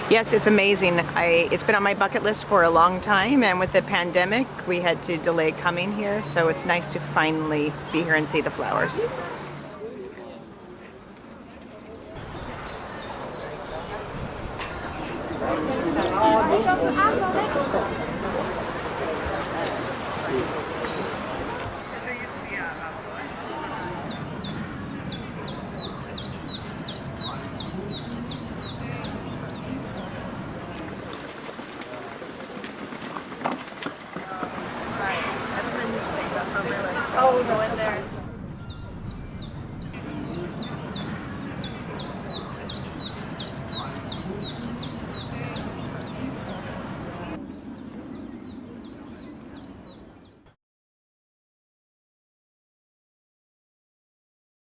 Yes, it's amazing. It's been on my bucket list for a long time, and with the pandemic, we had to delay coming here, so it's nice to finally be here and see the flowers. Oh, go in there.